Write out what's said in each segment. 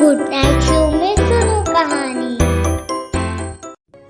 Good night show में सुनो कहानी।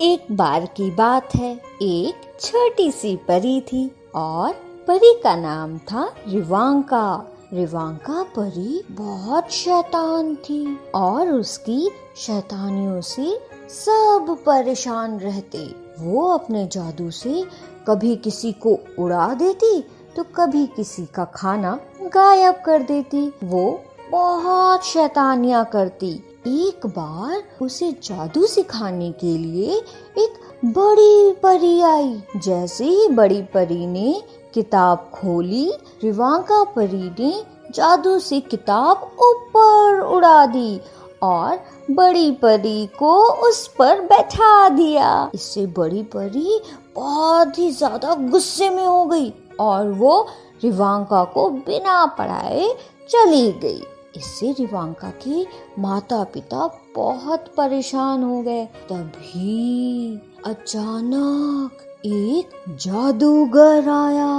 एक बार की बात है, एक छोटी सी परी थी और परी का नाम था रिवांका। रिवांका परी बहुत शैतान थी और उसकी शैतानियों से सब परेशान रहते। वो अपने जादू से कभी किसी को उड़ा देती तो कभी किसी का खाना गायब कर देती। वो बहुत शैतानियां करती। एक बार उसे जादू सिखाने के लिए एक बड़ी परी आई। जैसे ही बड़ी परी ने किताब खोली, रिवांका परी ने जादू से किताब ऊपर उड़ा दी और बड़ी परी को उस पर बैठा दिया। इससे बड़ी परी बहुत ही ज्यादा गुस्से में हो गई और वो रिवांका को बिना पढ़ाए चली गई। इससे रिवांका के माता पिता बहुत परेशान हो गए। तभी अचानक एक जादूगर आया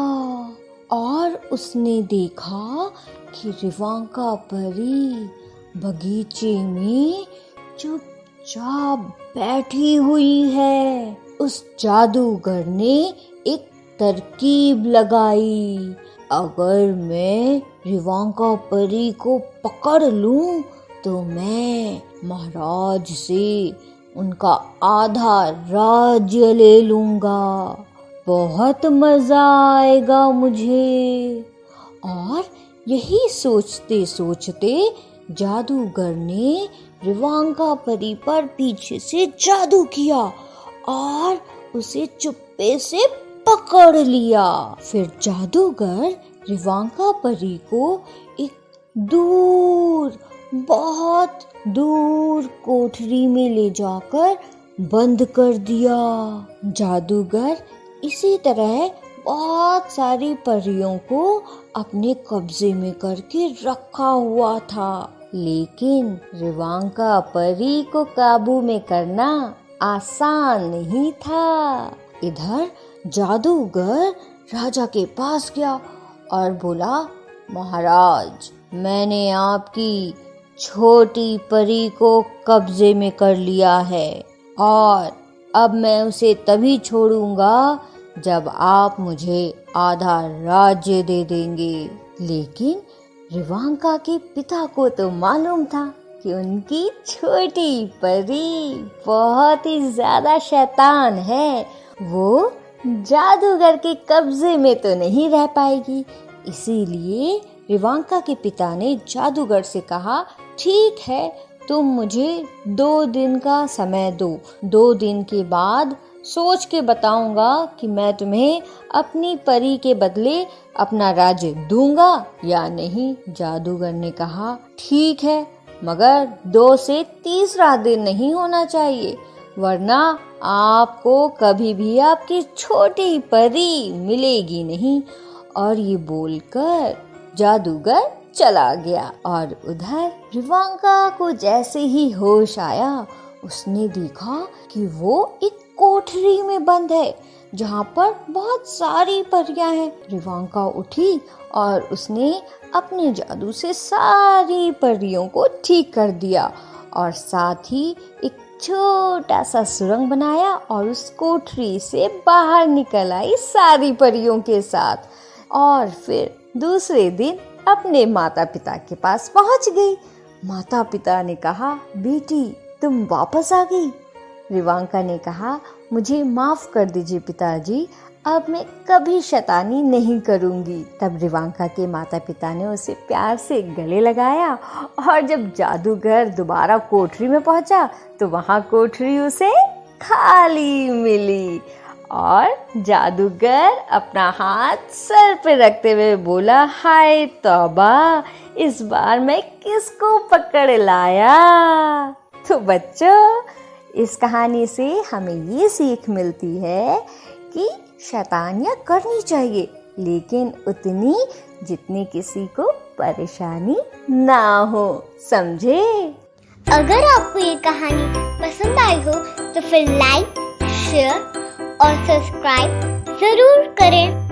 और उसने देखा कि रिवांका परी बगीचे में चुपचाप बैठी हुई है। उस जादूगर ने एक तरकीब लगाई। अगर मैं रिवांका परी को पकड़ लूं तो मैं महाराज से उनका आधा राज्य ले लूंगा। बहुत मजा आएगा मुझे। और यही सोचते सोचते जादूगर ने रिवांका परी पर पीछे से जादू किया और उसे चुप्पे से पकड़ लिया। फिर जादूगर रिवांका परी को एक बहुत दूर कोठरी में ले जाकर बंद कर दिया। जादूगर इसी तरह बहुत सारी परियों को अपने कब्जे में करके रखा हुआ था। लेकिन रिवांका परी को काबू में करना आसान नहीं था। इधर जादूगर राजा के पास गया और बोला, महाराज, मैंने आपकी छोटी परी को कब्जे में कर लिया है और अब मैं उसे तभी छोड़ूंगा जब आप मुझे आधा राज्य दे देंगे। लेकिन रिवांका के पिता को तो मालूम था कि उनकी छोटी परी बहुत ही ज्यादा शैतान है। वो जादूगर के कब्जे में तो नहीं रह पाएगी। इसीलिए रिवांका के पिता ने जादूगर से कहा, ठीक है, तुम मुझे 2 दिन का समय दो। 2 दिन के बाद सोच के बताऊंगा कि मैं तुम्हें अपनी परी के बदले अपना राज्य दूंगा या नहीं। जादूगर ने कहा, ठीक है, मगर 2 से तीसरा दिन नहीं होना चाहिए, वरना आपको कभी भी आपकी छोटी परी मिलेगी नहीं। और ये बोलकर जादूगर चला गया। और उधर रिवांका को जैसे ही होश आया, उसने देखा कि वो एक कोठरी में बंद है जहाँ पर बहुत सारी परियां हैं। रिवांका उठी और उसने अपने जादू से सारी परियों को ठीक कर दिया और साथ ही एक छोटा सा सुरंग बनाया और उस कोठरी से बाहर निकल आई सारी परियों के साथ। और फिर दूसरे दिन अपने माता पिता के पास पहुंच गई। माता पिता ने कहा, बेटी, तुम वापस आ गई। रिवांका ने कहा, मुझे माफ कर दीजिए पिताजी, अब मैं कभी शैतानी नहीं करूंगी। तब रिवांका के माता पिता ने उसे प्यार से गले लगाया और जब जादूगर दोबारा कोठरी में पहुंचा तो वहां कोठरी उसे खाली मिली। और जादूगर अपना हाथ सर पे रखते हुए बोला, हाय तौबा, इस बार मैं किसको पकड़ लाया। तो बच्चों, इस कहानी से हमें ये सीख मिलती है कि शैतानियाँ करनी चाहिए, लेकिन उतनी जितनी किसी को परेशानी ना हो, समझे। अगर आपको ये कहानी पसंद आई हो तो फिर लाइक, शेयर और सब्सक्राइब जरूर करें।